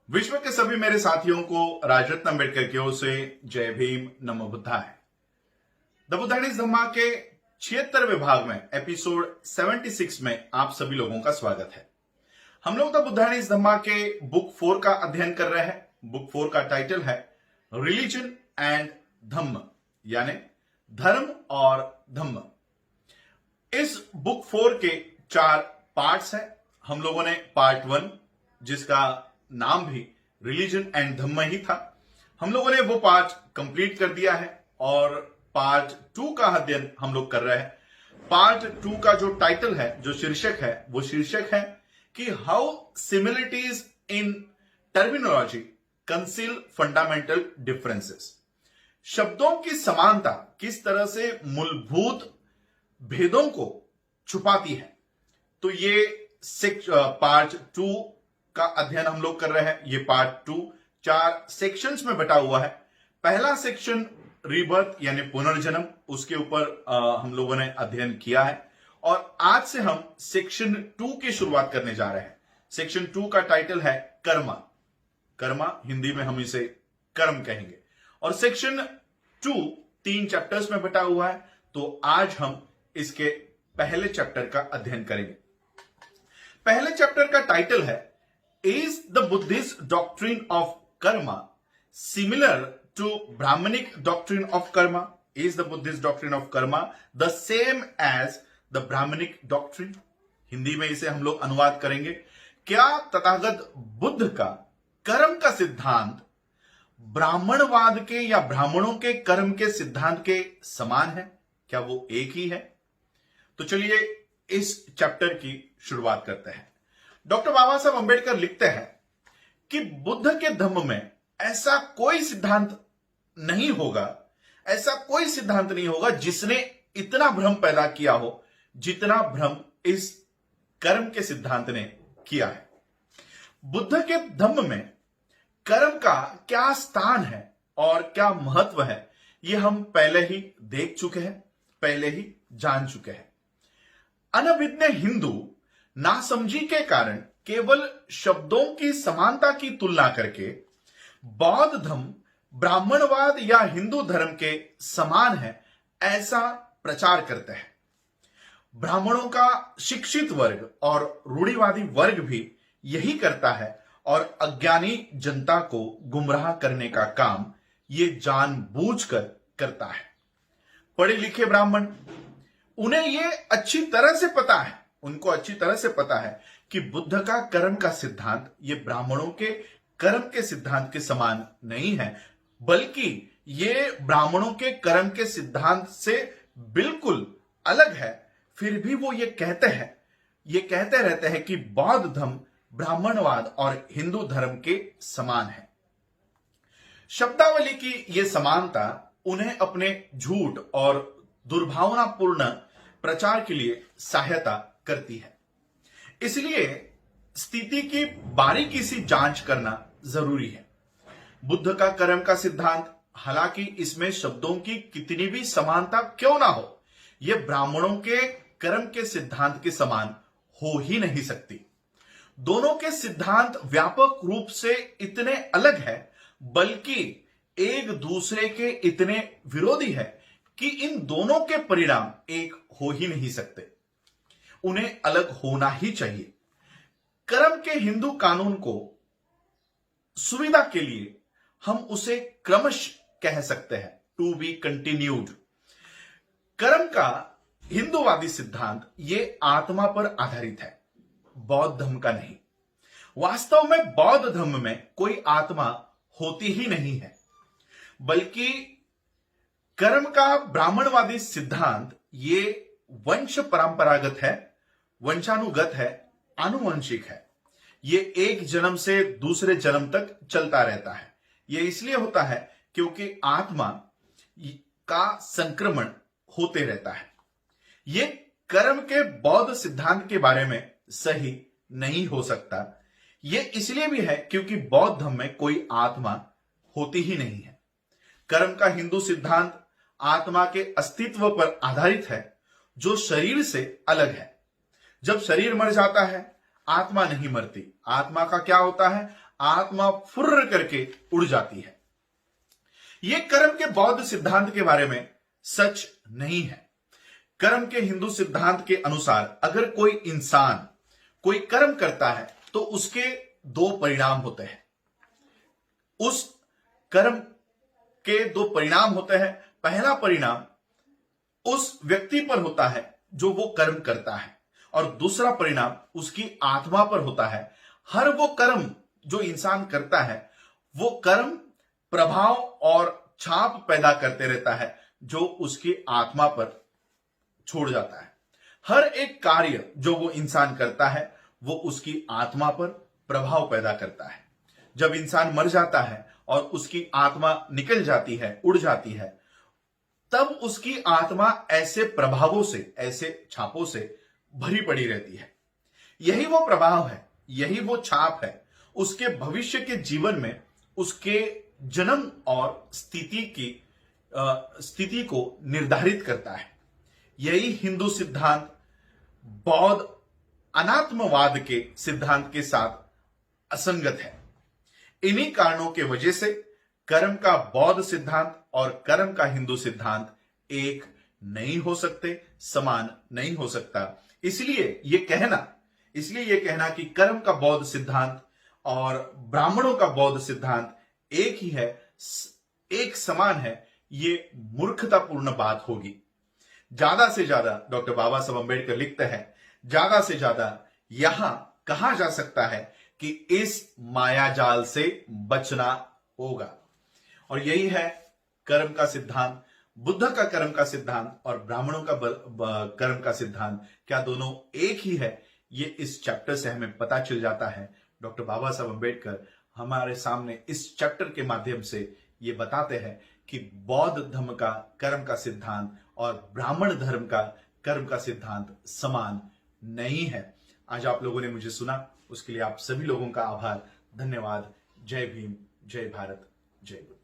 विश्व के सभी मेरे साथियों को राजरत्न अम्बेडकर की ओर से जय भीम नमो बुद्धाय। द बुद्धाइज धम्मा के 76वें भाग में एपिसोड 76 में आप सभी लोगों का स्वागत है। हम लोग द बुद्धाइज धम्मा के बुक 4 का अध्ययन कर रहे हैं। बुक 4 का टाइटल है रिलीजन एंड धम्म, यानी धर्म और धम्म। इस बुक 4 के 4 पार्ट्स हैं। हम लोगों ने पार्ट 1, जिसका नाम भी रिलीजन एंड धम्म ही था, हम लोगों ने वो पार्ट कंप्लीट कर दिया है और पार्ट 2 का अध्ययन हम लोग कर रहे हैं। पार्ट 2 का जो टाइटल है, जो शीर्षक है, वो शीर्षक है कि how similarities in terminology conceal fundamental differences. शब्दों की समानता किस तरह से मूलभूत भेदों को छुपाती है। तो ये पार्ट 2 का अध्ययन हम लोग कर रहे हैं। ये पार्ट 2 4 सेक्शंस में बटा हुआ है। पहला सेक्शन रीबर्थ यानी पुनर्जन्म, उसके ऊपर हम लोगों ने अध्ययन किया है और आज से हम सेक्शन 2 की शुरुआत करने जा रहे हैं। सेक्शन 2 का टाइटल है कर्मा। कर्मा हिंदी में हम इसे कर्म कहेंगे और सेक्शन 2 3 चैप्टर्स में बटा हुआ है। तो आज हम इसके पहले चैप्टर का अध्ययन करेंगे। पहले चैप्टर का टाइटल है Is the Buddhist doctrine of karma similar to Brahmanic doctrine of karma? Is the Buddhist doctrine of karma the same as the Brahmanic doctrine? Hindi में इसे हम लोग अनुवाद करेंगे। क्या तथागत बुद्ध का कर्म का सिद्धांत ब्राह्मणवाद के या ब्राह्मणों के कर्म के सिद्धांत के समान है? क्या वो एक ही है? तो चलिए इस चैप्टर की शुरुआत करते हैं। डॉक्टर बाबा साहब अम्बेडकर लिखते हैं कि बुद्ध के धम्म में ऐसा कोई सिद्धांत नहीं होगा, ऐसा कोई सिद्धांत नहीं होगा जिसने इतना भ्रम पैदा किया हो जितना भ्रम इस कर्म के सिद्धांत ने किया है। बुद्ध के धम्म में कर्म का क्या स्थान है और क्या महत्व है, यह हम पहले ही देख चुके हैं, पहले ही जान चुके हैं। अनभिज्ञ हिंदू नासमझी के कारण केवल शब्दों की समानता की तुलना करके बौद्ध धर्म ब्राह्मणवाद या हिंदू धर्म के समान है ऐसा प्रचार करते हैं। ब्राह्मणों का शिक्षित वर्ग और रूढ़िवादी वर्ग भी यही करता है और अज्ञानी जनता को गुमराह करने का काम ये जानबूझकर करता है। पढ़े लिखे ब्राह्मण, उन्हें ये अच्छी तरह से पता है, उनको अच्छी तरह से पता है कि बुद्ध का कर्म का सिद्धांत ये ब्राह्मणों के कर्म के सिद्धांत के समान नहीं है, बल्कि ये ब्राह्मणों के कर्म के सिद्धांत से बिल्कुल अलग है। फिर भी वो ये कहते रहते हैं कि बौद्ध धर्म ब्राह्मणवाद और हिंदू धर्म के समान है। शब्दावली की ये समानता उन्हें अपने झूठ और दुर्भावनापूर्ण प्रचार के लिए सहायता करती है। इसलिए स्थिति की बारीकी से जांच करना जरूरी है। बुद्ध का कर्म का सिद्धांत, हालांकि इसमें शब्दों की कितनी भी समानता क्यों ना हो, यह ब्राह्मणों के कर्म के सिद्धांत के समान हो ही नहीं सकती। दोनों के सिद्धांत व्यापक रूप से इतने अलग है, बल्कि एक दूसरे के इतने विरोधी है कि इन दोनों के परिणाम एक हो ही नहीं सकते। उन्हें अलग होना ही चाहिए। कर्म के हिंदू कानून को सुविधा के लिए हम उसे क्रमश कह सकते हैं, टू बी कंटिन्यूड। कर्म का हिंदूवादी सिद्धांत ये आत्मा पर आधारित है, बौद्ध धर्म का नहीं। वास्तव में बौद्ध धर्म में कोई आत्मा होती ही नहीं है, बल्कि कर्म का ब्राह्मणवादी सिद्धांत ये वंश परंपरागत है, वंशानुगत है, आनुवंशिक है। ये एक जन्म से दूसरे जन्म तक चलता रहता है। ये इसलिए होता है क्योंकि आत्मा का संक्रमण होते रहता है। ये कर्म के बौद्ध सिद्धांत के बारे में सही नहीं हो सकता। ये इसलिए भी है क्योंकि बौद्ध धर्म में कोई आत्मा होती ही नहीं है। कर्म का हिंदू सिद्धांत आत्मा के अस्तित्व पर आधारित है, जो शरीर से अलग है। जब शरीर मर जाता है, आत्मा नहीं मरती। आत्मा का क्या होता है? आत्मा फुर्र करके उड़ जाती है। यह कर्म के बौद्ध सिद्धांत के बारे में सच नहीं है। कर्म के हिंदू सिद्धांत के अनुसार अगर कोई इंसान कोई कर्म करता है तो उसके दो परिणाम होते हैं। उस कर्म के दो परिणाम होते हैं। पहला परिणाम उस व्यक्ति पर होता है जो वो कर्म करता है, और दूसरा परिणाम उसकी आत्मा पर होता है। हर वो कर्म जो इंसान करता है वो कर्म प्रभाव और छाप पैदा करते रहता है जो उसकी आत्मा पर छोड़ जाता है। हर एक कार्य जो वो इंसान करता है वो उसकी आत्मा पर प्रभाव पैदा करता है। जब इंसान मर जाता है और उसकी आत्मा निकल जाती है, उड़ जाती है, तब उसकी आत्मा ऐसे प्रभावों से, ऐसे छापों से भरी पड़ी रहती है। यही वो प्रभाव है, यही वो छाप है, उसके भविष्य के जीवन में उसके जन्म और स्थिति को निर्धारित करता है। यही हिंदू सिद्धांत बौद्ध अनात्मवाद के सिद्धांत के साथ असंगत है। इन्हीं कारणों के वजह से कर्म का बौद्ध सिद्धांत और कर्म का हिंदू सिद्धांत एक नहीं हो सकते, समान नहीं हो सकता। इसलिए यह कहना कि कर्म का बौद्ध सिद्धांत और ब्राह्मणों का बौद्ध सिद्धांत एक ही है, एक समान है, ये मूर्खतापूर्ण बात होगी। ज्यादा से ज्यादा डॉक्टर बाबा साहब अम्बेडकर लिखते हैं, ज्यादा से ज्यादा यहां कहा जा सकता है कि इस मायाजाल से बचना होगा। और यही है कर्म का सिद्धांत। बुद्ध का कर्म का सिद्धांत और ब्राह्मणों का कर्म का सिद्धांत क्या दोनों एक ही है, ये इस चैप्टर से हमें पता चल जाता है। डॉक्टर बाबा साहब अम्बेडकर हमारे सामने इस चैप्टर के माध्यम से ये बताते हैं कि बौद्ध धर्म का कर्म का सिद्धांत और ब्राह्मण धर्म का कर्म का सिद्धांत समान नहीं है। आज आप लोगों ने मुझे सुना, उसके लिए आप सभी लोगों का आभार, धन्यवाद। जय भीम, जय भारत, जय बुद्ध।